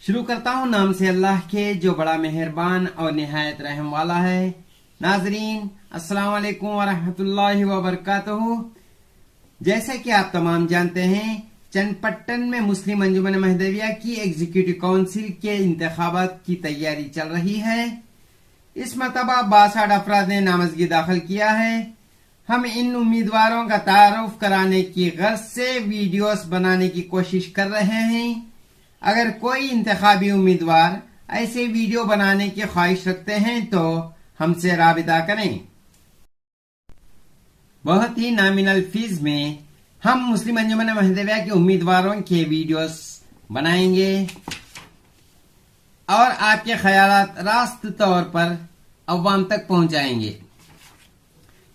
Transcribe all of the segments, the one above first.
शुरू करता हूँ नाम से अल्लाह के जो बड़ा मेहरबान और निहायत रहम वाला है। नाजरीन अस्सलाम वालेकुम व रहमतुल्लाहि व बरकातहू। जैसे कि आप तमाम जानते हैं, चन्नपट्टन में मुस्लिम अंजुमन महदविया की एग्जीक्यूटिव काउंसिल के इंतखाबात की तैयारी चल रही है। इस मरतबा 62 अफराद ने नामजदगी दाखिल किया है। हम इन उम्मीदवारों का तारुफ कराने की गर्ज से वीडियोस बनाने की कोशिश कर रहे हैं। अगर कोई इंतखाबी उम्मीदवार ऐसे वीडियो बनाने की ख्वाहिश रखते हैं तो हमसे राबिता करें। बहुत ही नॉमिनल फीस में हम मुस्लिम अंजुमन महदविया के उम्मीदवारों के वीडियोस बनाएंगे और आपके ख्यालात रास्त तौर पर अवाम तक पहुंचाएंगे।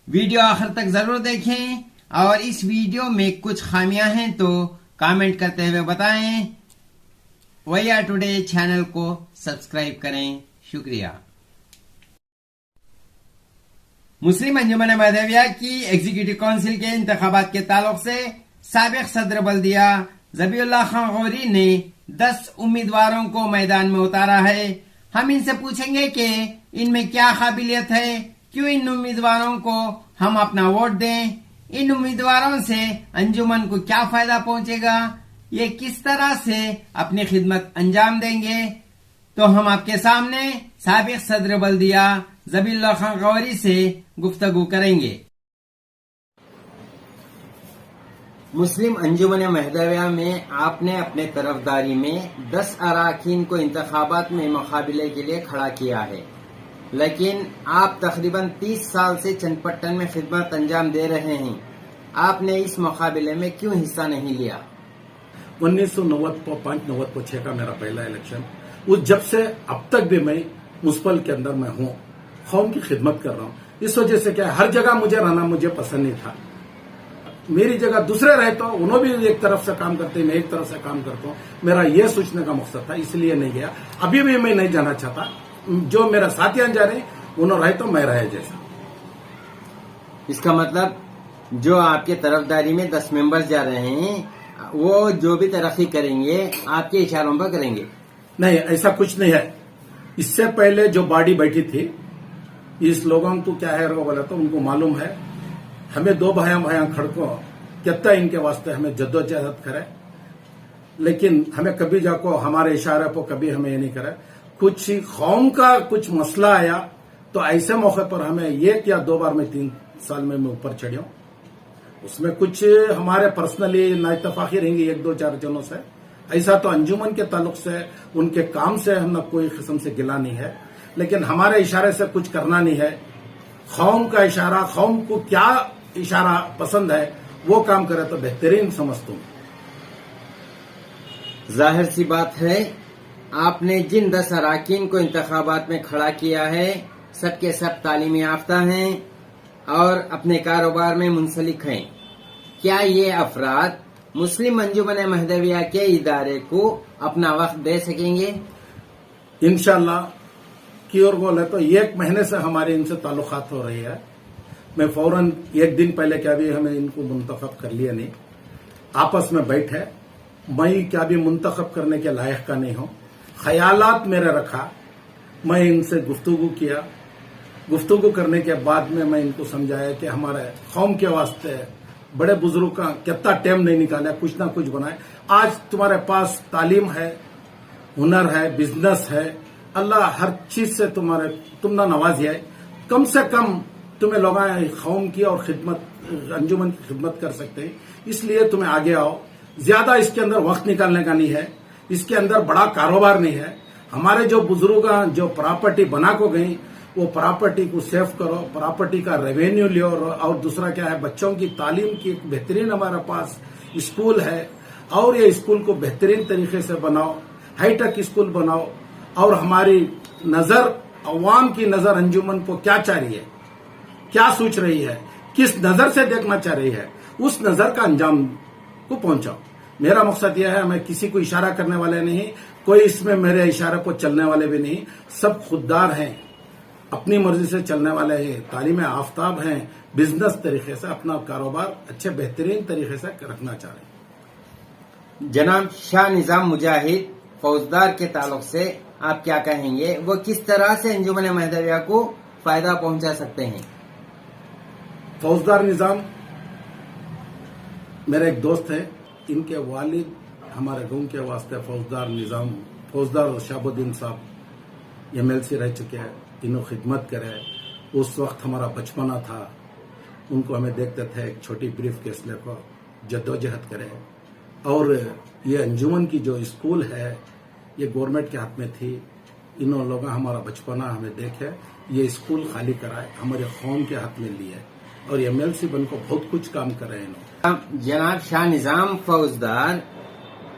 वीडियो आखिर तक जरूर देखें और इस वीडियो में कुछ खामियां हैं तो कमेंट करते हुए बताएं। वया टुडे चैनल को सब्सक्राइब करें। शुक्रिया। मुस्लिम अंजुमन महदविया की एग्जीक्यूटिव काउंसिल के इंतखाबात के ताल्लुक से साबिक सदर बल्दिया ज़बीउल्लाह खान गौरी ने 10 उम्मीदवारों को मैदान में उतारा है। हम इनसे पूछेंगे कि इनमें क्या काबिलियत है, क्यों इन उम्मीदवारों को हम अपना वोट दें, इन उम्मीदवारों से अंजुमन को क्या फायदा पहुंचेगा, ये किस तरह से अपनी खिदमत अंजाम देंगे। तो हम आपके सामने साबिक सदर बल्दिया ज़बीउल्लाह खान गौरी से गुफ्तगू करेंगे। मुस्लिम अंजुमन महदविया में आपने अपने तरफदारी में 10 अराकीन को इंतखाबात में मुकाबले के लिए खड़ा किया है, लेकिन आप तकरीबन 30 साल से चन्नपट्टन में खिदमत अंजाम दे रहे हैं। आपने इस मुकाबले में क्यों हिस्सा नहीं लिया? 1990-5 का मेरा पहला इलेक्शन। उस जब से अब तक भी मैं मुस्पल के अंदर मैं हूँ, कौम की खिदमत कर रहा हूँ। इस वजह से क्या हर जगह मुझे रहना मुझे पसंद नहीं था। मेरी जगह दूसरे रहे तो उन्होंने भी एक तरफ से काम करते, मैं एक तरफ से काम करता हूँ। मेरा ये सोचने का मकसद था, इसलिए नहीं गया। अभी भी मैं नहीं जाना चाहता। जो मेरा साथियां जा रहे उन्होंने रहे तो मैं रहे जैसा। इसका मतलब जो आपके तरफदारी में 10 मेंबर्स जा रहे हैं, वो जो भी तरक्की करेंगे आपके इशारों पर करेंगे? नहीं, ऐसा कुछ नहीं है। इससे पहले जो बॉडी बैठी थी, इस लोगों को क्या है बोला तो उनको मालूम है। हमें 2 भाया खड़को कितना इनके वास्ते हमें जद्दोजहद करे, लेकिन हमें कभी जाको हमारे इशारे पर कभी हमें ये नहीं करे। कुछ कौम का कुछ मसला आया तो ऐसे मौके पर हमें 1 या 2 बार में 3 साल में मैं ऊपर चढ़ी हूं। उसमें कुछ हमारे पर्सनली नाइतफाकी रहेंगी 1-2-4 जनों से। ऐसा तो अंजुमन के ताल्लुक से उनके काम से हम कोई किस्म से गिला नहीं है, लेकिन हमारे इशारे से कुछ करना नहीं है। कौम का इशारा, कौम को क्या इशारा पसंद है वो काम करे तो बेहतरीन समझता हूं। जाहिर सी बात है, आपने जिन 10 अराकीन को इंतखाबात में खड़ा किया है, सबके सब तालीमी याफ्ता हैं और अपने कारोबार में मुंसलिक हैं। क्या ये अफराद मुस्लिम अंजुमन महदविया के इदारे को अपना वक्त दे सकेंगे? इंशाअल्लाह की ओर बोले तो 1 महीने से हमारे इनसे ताल्लुकात हो रही है। मैं फौरन 1 दिन पहले क्या भी हमें इनको मुंतखब कर लिया नहीं, आपस में बैठे। मैं क्या भी मुंतखब करने के लायक का नहीं हूं। ख्यालात मेरे रखा, मैं इनसे गुफ्तगू किया। गुफ्तगू करने के बाद में मैं इनको समझाया कि हमारे कौम के वास्ते बड़े बुजुर्ग का कितना टाइम नहीं निकाला, कुछ ना कुछ बनाए। आज तुम्हारे पास तालीम है, हुनर है, बिजनेस है, अल्लाह हर चीज से तुमने नवाजी है। कम से कम तुम्हें लोग कौम की और खिदमत, अंजुमन की खिदमत कर सकते हैं, इसलिए तुम्हें आगे आओ। ज्यादा इसके अंदर वक्त निकालने का नहीं है, इसके अंदर बड़ा कारोबार नहीं है। हमारे जो बुजुर्ग जो प्रॉपर्टी बना को गई, वो प्रॉपर्टी को सेव करो, प्रॉपर्टी का रेवेन्यू लियो। और दूसरा क्या है, बच्चों की तालीम की एक बेहतरीन हमारे पास स्कूल है और ये स्कूल को बेहतरीन तरीके से बनाओ, हाईटेक स्कूल बनाओ। और हमारी नजर, अवाम की नजर अंजुमन को क्या चाह रही है, क्या सोच रही है, किस नजर से देखना चाह रही है, उस नजर का अंजाम को पहुंचाओ। मेरा मकसद यह है, मैं किसी को इशारा करने वाले नहीं, कोई इसमें मेरे इशारे पर चलने वाले भी नहीं। सब खुददार हैं, अपनी मर्जी से चलने वाले हैं, तालीम आफ्ताब हैं, बिजनेस तरीके से अपना कारोबार अच्छे बेहतरीन तरीके से रखना चाह रहे हैं। जनाब शाह निजाम मुजाहिद फौजदार के ताल्लुक से आप क्या कहेंगे? वो किस तरह से अंजुमन महदविया को फायदा पहुंचा सकते हैं? फौजदार निजाम, मेरे एक दोस्त है, इनके वालिद हमारे गांव के वास्ते फौजदार निजाम, फौजदार शाहबुद्दीन साहब MLC रह चुके हैं, इन्होंने खिदमत करे। उस वक्त हमारा बचपना था, उनको हमें देखते थे एक छोटी ब्रीफ केस लेकर जद्दोजहद करे। और ये अंजुमन की जो स्कूल है ये गवर्नमेंट के हाथ में थी। इन लोगों हमारा बचपना हमें देखे, ये स्कूल खाली कराए, हमारे कौम के हाथ में लिए और MLC बनकर बहुत कुछ काम कर रहे हैं। जनाब शाह निजाम फौजदार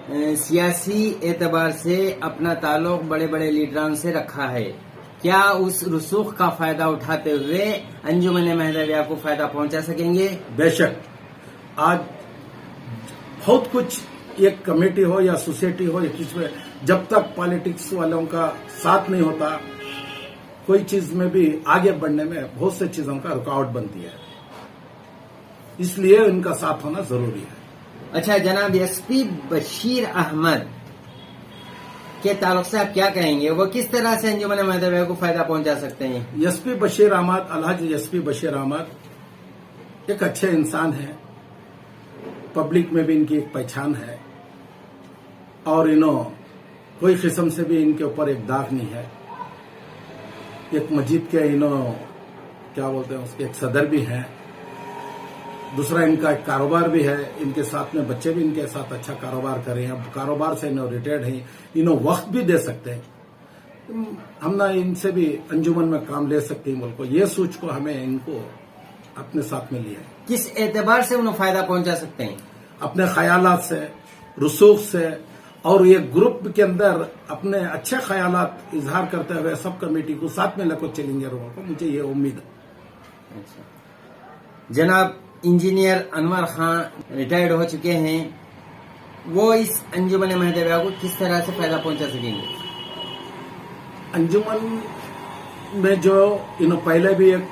सियासी एतबार से अपना ताल्लुक बड़े बड़े लीडरान से रखा है, क्या उस रसूख का फायदा उठाते हुए अंजुमन महदविया को फायदा पहुंचा सकेंगे? बेशक, आज बहुत कुछ, एक कमेटी हो या सोसाइटी हो या किसी में, जब तक पॉलिटिक्स वालों का साथ नहीं होता, कोई चीज में भी आगे बढ़ने में बहुत सी चीजों का रुकावट बनती है, इसलिए इनका साथ होना जरूरी है। अच्छा जनाब, SP बशीर अहमद के ताल्लुक से आप क्या कहेंगे? वो किस तरह से अंजुमन महदविया को फायदा पहुंचा सकते हैं? SP बशीर अहमद, अलहाज SP बशीर अहमद एक अच्छे इंसान है, पब्लिक में भी इनकी एक पहचान है और कोई किस्म से भी इनके ऊपर एक दाग नहीं है। एक मस्जिद के क्या बोलते हैं उसके एक सदर भी हैं। दूसरा इनका एक कारोबार भी है, इनके साथ में बच्चे भी इनके साथ अच्छा कारोबार कर रहे हैं। अब कारोबार से रिटायर्ड हैं, वक्त भी दे सकते हैं। हम ना इनसे भी अंजुमन में काम ले सकते हैं। बोल को ये सोच को हमें इनको अपने साथ में लिया है। किस एतबार से उन्हें फायदा पहुंचा सकते हैं? अपने ख्यालात से, रसूख से, और ये ग्रुप के अंदर अपने अच्छे ख्यालात इजहार करते हुए सब कमेटी को साथ में लेकर चलेंगे लोगों को, मुझे ये उम्मीद है। अच्छा जनाब, इंजीनियर अनवर खान रिटायर्ड हो चुके हैं, वो इस अंजुमन महदविया को किस तरह से फायदा पहुंचा सकेंगे? अंजुमन में जो पहले भी एक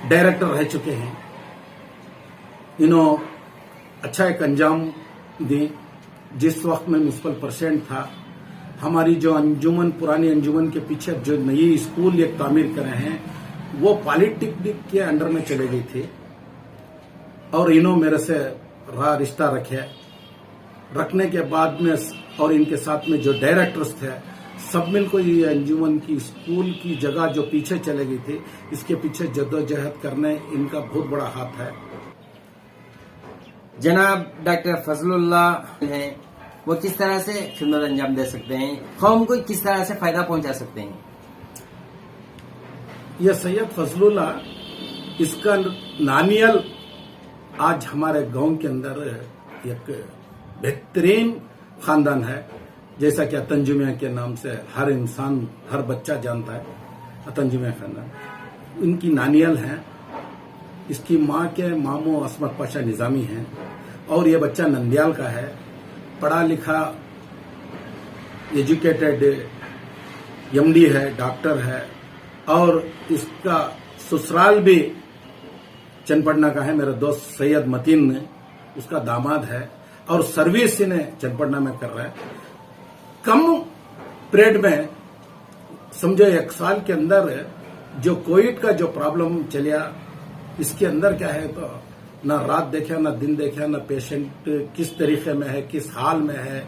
डायरेक्टर रह चुके हैं, अच्छा एक अंजाम दी। जिस वक्त में म्यूनसिपल प्रेसिडेंट था, हमारी जो अंजुमन, पुरानी अंजुमन के पीछे जो नई स्कूल एक तामीर करे हैं, वो पॉलिटेक्निक के अंडर में चले गई थी और मेरे से रिश्ता रखने के बाद में और इनके साथ में जो डायरेक्टर्स थे, सब मिलकर ये अंजुमन की स्कूल की जगह जो पीछे चले गई थी, इसके पीछे जद्दोजहद करने इनका बहुत बड़ा हाथ है। जनाब डॉक्टर फजलुल्लाह हैं, वो किस तरह से खिदमत अंजाम दे सकते हैं, कौम को किस तरह से फायदा पहुंचा सकते हैं? यह सैयद फजलुल्लाह, इसका नानियल आज हमारे गांव के अंदर एक बेहतरीन खानदान है। जैसा कि तंजुमिया के नाम से हर इंसान, हर बच्चा जानता है, तंजुमिया खानदान। इनकी नानियल हैं, इसकी माँ के मामू असमत पाशा निजामी हैं और ये बच्चा नंदियाल का है, पढ़ा लिखा, एजुकेटेड, MD है, डॉक्टर है और इसका ससुराल भी चनपड़ना का है। मेरे दोस्त सैयद मतीन ने, उसका दामाद है और सर्विस इन्हें चनपड़ना में कर रहा है। कम पीरियड में, समझो 1 साल के अंदर जो कोविड का जो प्रॉब्लम चलिया, इसके अंदर क्या है, तो ना रात देखा, ना दिन देखा, ना पेशेंट किस तरीके में है, किस हाल में है,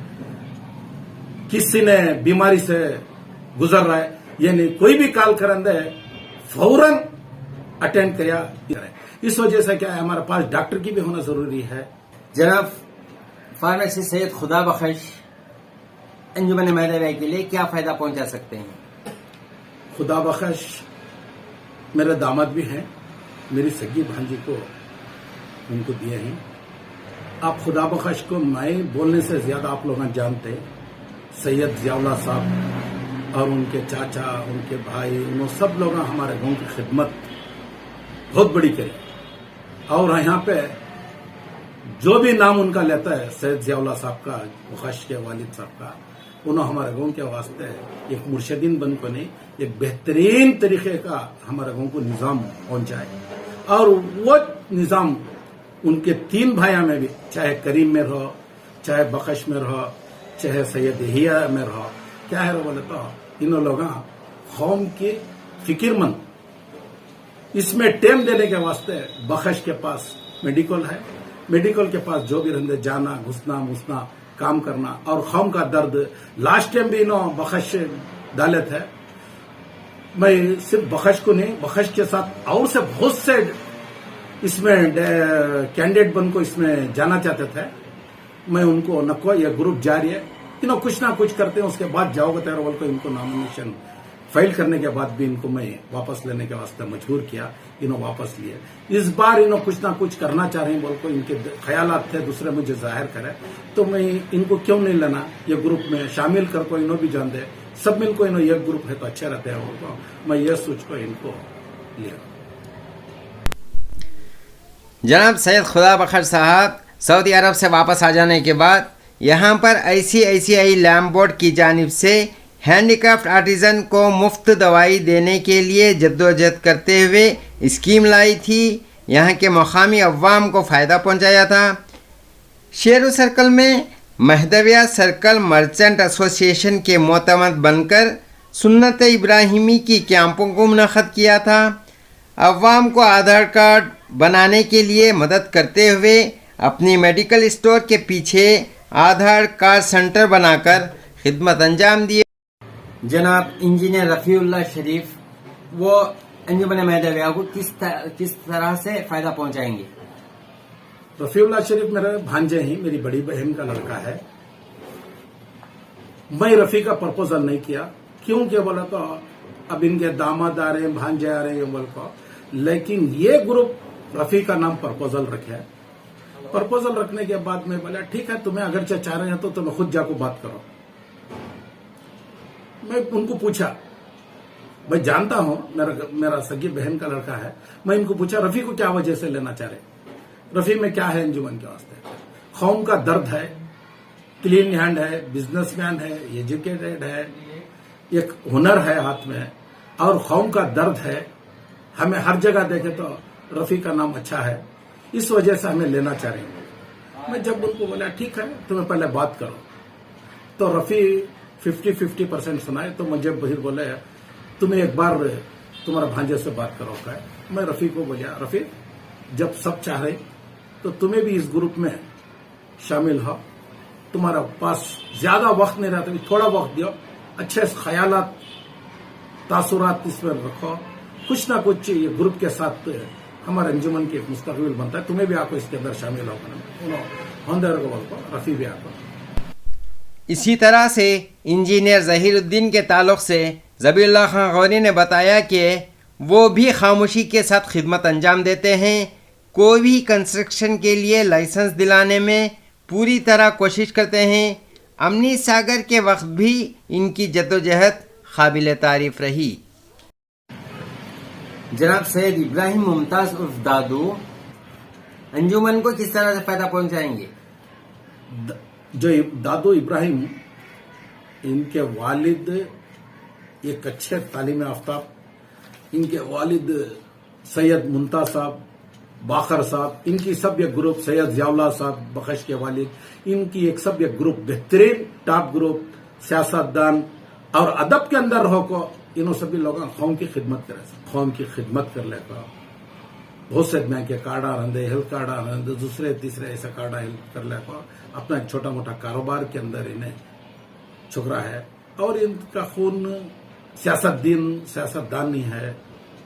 किसी ने बीमारी से गुजर रहा है, यानी कोई भी कॉल करंदे फौरन अटेंड किया। इस वजह से क्या है, हमारे पास डॉक्टर की भी होना जरूरी है। जनाब फार्मेसी सैयद खुदा बख्श अंजुमन महदविया के लिए क्या फायदा पहुंचा सकते हैं? खुदा बख्श मेरे दामाद भी हैं, मेरी सगी भांजी को उनको दिए हैं। आप खुदा बख्श को मैं बोलने से ज्यादा आप लोग जानते हैं। सैयद जियाउल्लाह साहब और उनके चाचा, उनके भाई, उन सब लोग हमारे गांव की खिदमत बहुत बड़ी करी और यहाँ पे जो भी नाम उनका लेता है, सैयद जियाउल्लाह साहब का, बख्श के वालिद साहब का, उन्होंने हमारे गांव के वास्ते एक मुर्शिदीन बन को नहीं, एक बेहतरीन तरीके का हमारे गांव को निजाम पहुंचाए और वो निजाम उनके 3 भाइयों में भी, चाहे करीम में रहो, चाहे बख्श में रहो, चाहे सैयद हिया में रहो, क्या है बोले तो इन लोग कौम की फिक्रमंद, इसमें टेम देने के वास्ते बख्श के पास मेडिकल है, मेडिकल के पास जो भी रहते जाना घुसना मुसना काम करना, और कौम का दर्द लास्ट टाइम भी इन्हों बख्श डाले थे। मैं सिर्फ बख्श को नहीं, बख्श के साथ और से बहुत से इसमें कैंडिडेट बन को इसमें जाना चाहते थे। मैं उनको नको, ये ग्रुप जारी है, इन्हों कुछ ना कुछ करते हैं, उसके बाद जाओगे तैयार बोल को इनको नॉमिनेशन फाइल करने के बाद भी इनको मैं वापस लेने के वास्ते मजबूर किया, इन्हों वापस लिए। इस बार इन्हों कुछ ना कुछ करना चाह रहे हैं बोल को इनके ख्यालात थे, दूसरे मुझे जाहिर करे, तो मैं इनको क्यों नहीं लेना, ये ग्रुप में शामिल कर को इन्हों भी जान दे, सब मिल को इन्हों ये ग्रुप है तो अच्छा रहते हैं उनको, मैं ये सोच को इनको लिया। जनाब सैयद खुदा बखर साहब सऊदी अरब से वापस आ जाने के बाद यहाँ पर ICICI लैम्प बोर्ड की जानिब से हैंडीक्राफ्ट आर्टिजन को मुफ्त दवाई देने के लिए जद्दोजहद करते हुए स्कीम लाई थी। यहाँ के मकामी अवाम को फ़ायदा पहुँचाया था। शेरू सर्कल में महदविया सर्कल मर्चेंट एसोसिएशन के मोतमद बनकर सुन्नत इब्राहिमी की कैंपों को मुनक़द किया था। अवाम को आधार कार्ड बनाने के लिए मदद करते हुए अपनी मेडिकल स्टोर के पीछे आधार कार्ड सेंटर बनाकर खिदमत अंजाम दिए। जनाब इंजीनियर रफ़ीउल्लाह शरीफ वो अंजुमन महदविया को किस तरह से फ़ायदा पहुंचाएंगे? रफ़ीउल्लाह शरीफ मेरे भांजे ही, मेरी बड़ी बहन का लड़का है। मैं रफ़ी का प्रपोजल नहीं किया, क्यों क्या बोला तो अब इनके दामाद आ रहे हैं, भांजे आ रहे हैं बोल को, लेकिन ये ग्रुप रफ़ी का नाम प्रपोजल रखे। प्रपोजल रखने के बाद मैं बोला ठीक है, तुम्हें अगर चाह रहे हैं तो तुम्हें खुद जाको बात करो। मैं उनको पूछा, मैं जानता हूं मेरा सगी बहन का लड़का है, मैं इनको पूछा रफ़ी को क्या वजह से लेना चाह रहे, रफ़ी में क्या है अंजुमन के वास्ते। कौम का दर्द है, क्लीन हैंड है, बिजनेसमैन है, एजुकेटेड है, एक हुनर है हाथ में, और कौम का दर्द है। हमें हर जगह देखे तो रफ़ी का नाम अच्छा है, इस वजह से हमें लेना चाह रहे हैं। मैं जब उनको बोला ठीक है तुम्हें पहले बात करो, तो रफ़ी 50-50% सुनाए, तो मुझे फिर बोले तुम्हें एक बार तुम्हारा भांजे से बात करो का। मैं रफ़ी को बोला रफ़ी जब सब चाह रहे तो तुम्हें भी इस ग्रुप में शामिल हो, तुम्हारा पास ज्यादा वक्त नहीं रहता, थोड़ा वक्त दियो, अच्छे ख्यालात तासुरात इसमें रखो, कुछ ना कुछ ये ग्रुप के साथ हमारे अंजुमन की एक मुस्तकबिल बनता है, तुम्हें भी आपको इसके अंदर शामिल होकर रफ़ी भी आपको। इसी तरह से इंजीनियर ज़हीरुद्दीन के ताल्लुक़ से ज़बीउल्लाह खान गौरी ने बताया कि वो भी खामोशी के साथ खिदमत अंजाम देते हैं। कोई भी कंस्ट्रक्शन के लिए लाइसेंस दिलाने में पूरी तरह कोशिश करते हैं। अमनी सागर के वक्त भी इनकी जद्दोजहद काबिल तारीफ रही। जनाब सैयद इब्राहिम मुमताज़ उर्फ दादू अंजुमन को किस तरह से फ़ायदा पहुंचाएंगे? जो दादू इब्राहिम, इनके वालिद एक अच्छे तालीम याफ्ता, इनके वालिद सैयद मुमताज साहब, बाखर साहब, इनकी सब ये ग्रुप, सैयद जियाउल्लाह साहब बख्श के वालिद, इनकी एक सब ये ग्रुप बेहतरीन टॉप ग्रुप, सियासतदान और अदब के अंदर हो को इन्हों सभी लोग कौम की खिदमत करे, कौम की खिदमत कर लेगा। बहुत से बैंक के कार्ड आ रहे, हेल्थ कार्ड आ रहे, दूसरे तीसरे ऐसा कार्ड हेल्प कर लेगा। अपना छोटा मोटा कारोबार के अंदर इन्हें छुकरा है, और इनका खून सियासतदान नहीं है,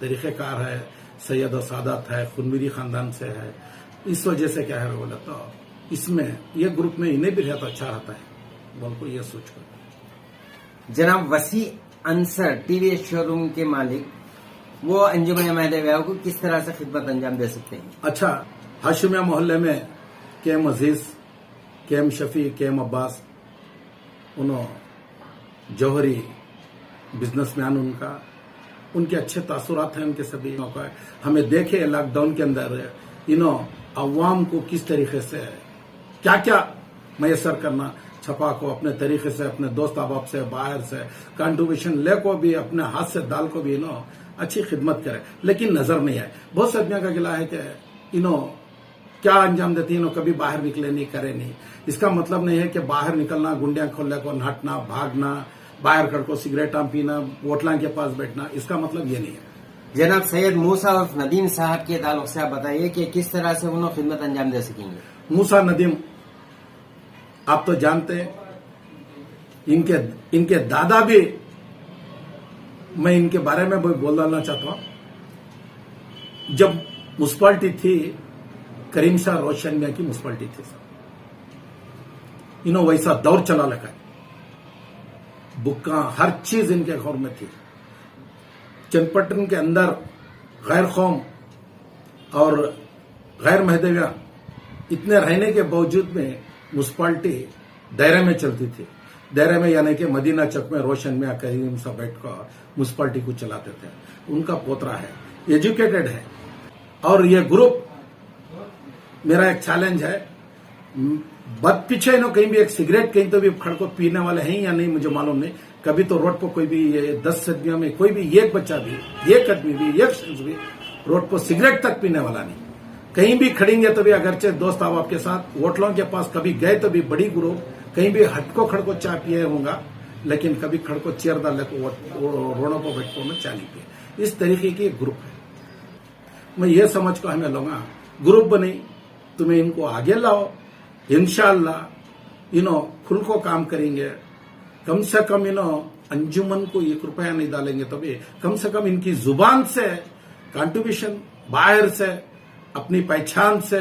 तरीक़ेकार है, सैयद और सादात है, खुनमीरी खानदान से है। इस वजह से क्या है बोला तो इसमें ये ग्रुप में इन्हें भी रहता अच्छा रहता है बोल को ये सोच कर। जनाब वसी अंसर टीवीएस शोरूम के मालिक, वो अंजुमन महदविया को किस तरह से खिदमत अंजाम दे सकते हैं? अच्छा, हाशिमिया मोहल्ले में केम अजीज, केम शफी, केम अब्बास, उन्होंने जौहरी बिजनेसमैन, उनके अच्छे तासुरात हैं उनके सभी का। हमें देखे लॉकडाउन के अंदर इन्हों अवाम को किस तरीके से क्या क्या मैसर करना, छपा को अपने तरीके से, अपने दोस्त अहबाब से, बाहर से कंट्रीब्यूशन ले को भी, अपने हाथ से दाल को भी इन्हों अच्छी खिदमत करे, लेकिन नजर नहीं आए। बहुत से आदमियों का गिला है कि इन्हों क्या अंजाम देती है, कभी बाहर निकले नहीं, करे नहीं। इसका मतलब नहीं है कि बाहर निकलना, गुंडियां खोलने को, हटना, भागना, बाहर खड़ को सिगरेट पीना, होटलों के पास बैठना, इसका मतलब ये नहीं है। जनाब सैयद मूसा उर्फ नदीम साहब के ताल्लुक से आप बताइए कि किस तरह से उन्होंने खिदमत अंजाम दे सकेंगे। मूसा नदीम आप तो जानते हैं, इनके दादा भी, मैं इनके बारे में भी बोल डालना चाहता हूं। जब म्युनिसिपालिटी थी, करीम शाह रोशन मियां की म्युनिसिपालिटी थी, इन्होंने वैसा दौर चला लगा, बुक्का हर चीज इनके घर में थी। चंदपट्टन के अंदर गैर कौम और गैर महदेविया इतने रहने के बावजूद में म्युनिसिपालिटी दायरे में चलती थी। दायरे में यानी कि मदीना चौक में रोशन मियां करीम साहब बैठकर म्युनिसिपालिटी को चलाते थे। उनका पोतरा है, एजुकेटेड है। और ये ग्रुप, मेरा एक चैलेंज है, बद पीछे इन्हों कहीं भी एक सिगरेट कहीं तो भी खड़ को पीने वाले हैं या नहीं मुझे मालूम नहीं। कभी तो रोड पर कोई भी 10 आदमियों में कोई भी एक बच्चा भी, एक आदमी भी, एक शख्स भी रोड पर सिगरेट तक पीने वाला नहीं। कहीं भी खड़ेंगे तो भी, अगरचे दोस्त आप आपके साथ होटलों के पास कभी गए तो भी बड़ी ग्रुप कहीं भी हटको खड़को चाय पिए होगा, लेकिन कभी खड़को चेयर डाल रोडों पर बैठ को चाय नहीं पिए। इस तरीके की ग्रुप है। मैं ये समझ को हमें लूंगा ग्रुप बनी, तुम्हें इनको आगे लाओ, इंशाअल्लाह इन्हों खुल को काम करेंगे। कम से कम इन्हों अंजुमन को 1 रुपया नहीं डालेंगे तो भी कम से कम इनकी जुबान से कंट्रीब्यूशन, बाहर से, अपनी पहचान से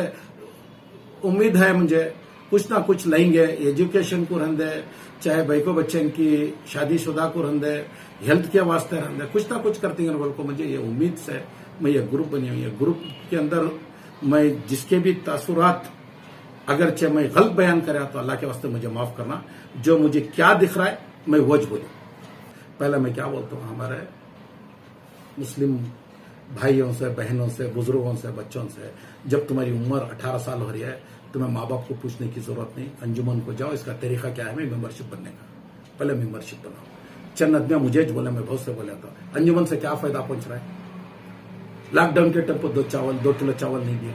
उम्मीद है मुझे कुछ ना कुछ लेंगे। एजुकेशन को रहंदे, चाहे भाई बच्चे की शादीशुदा को रहंदे, हेल्थ के वास्ते रहंदे, कुछ ना कुछ करते हैं को मुझे ये उम्मीद से मैं ये ग्रुप बनी हुई है। ग्रुप के अंदर मैं जिसके भी तासुरात अगर चाहे मैं गलत बयान करा तो अल्लाह के वास्ते मुझे माफ करना। जो मुझे क्या दिख रहा है मैं वो बोलूं। पहले मैं क्या बोलता हूं, हमारे मुस्लिम भाइयों से, बहनों से, बुजुर्गों से, बच्चों से, जब तुम्हारी उम्र 18 साल हो रही है, तुम्हें माँ बाप को पूछने की जरूरत नहीं, अंजुमन को जाओ। इसका तरीका क्या है, मैं मेंबरशिप बनने का, पहले मेंबरशिप बनाओ। चंद आदमियां मुझे बोले, मैं बहुत से बोला था, अंजुमन से क्या फायदा पहुंच रहा है? लॉकडाउन के टाइम पर 2 किलो चावल नहीं दिए,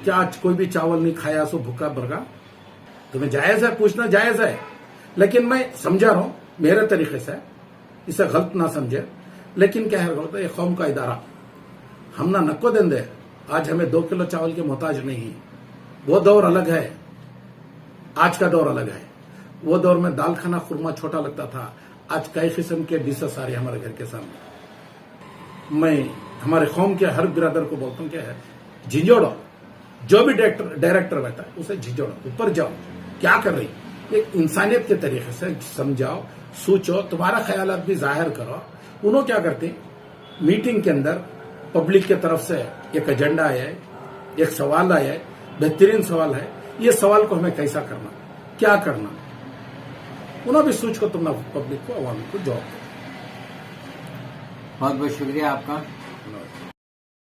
क्या आज कोई भी चावल नहीं खाया सो भूखा भरगा? तुम्हें जायज है, पूछना जायज है, लेकिन मैं समझा रहा हूं मेरे तरीके से, इसे गलत ना समझे। लेकिन क्या है, गलत है, ये कौम का इदारा, हम ना नको देंदे। आज हमें 2 किलो चावल के मोहताज नहीं है। वो दौर अलग है, आज का दौर अलग है। वो दौर में दाल खाना खुरमा छोटा लगता था, आज कई किस्म के डिशेस आ रहे हमारे घर के सामने। मैं हमारे कौम के हर बिरादर को बोलता हूं कि झिझोड़ो, जो भी डायरेक्टर रहता है उसे झिझोड़ो, ऊपर जाओ, क्या कर रही, एक इंसानियत के तरीके से समझाओ, सोचो, तुम्हारा ख्याल भी जाहिर करो। उन्होंने क्या करते, मीटिंग के अंदर पब्लिक की तरफ से एक एजेंडा आया है, एक सवाल आया है, बेहतरीन सवाल है, ये सवाल को हमें कैसा करना, क्या करना, उन्होंने भी सोच को तुम पब्लिक को, आवाम को जवाब दो। बहुत बहुत शुक्रिया आपका।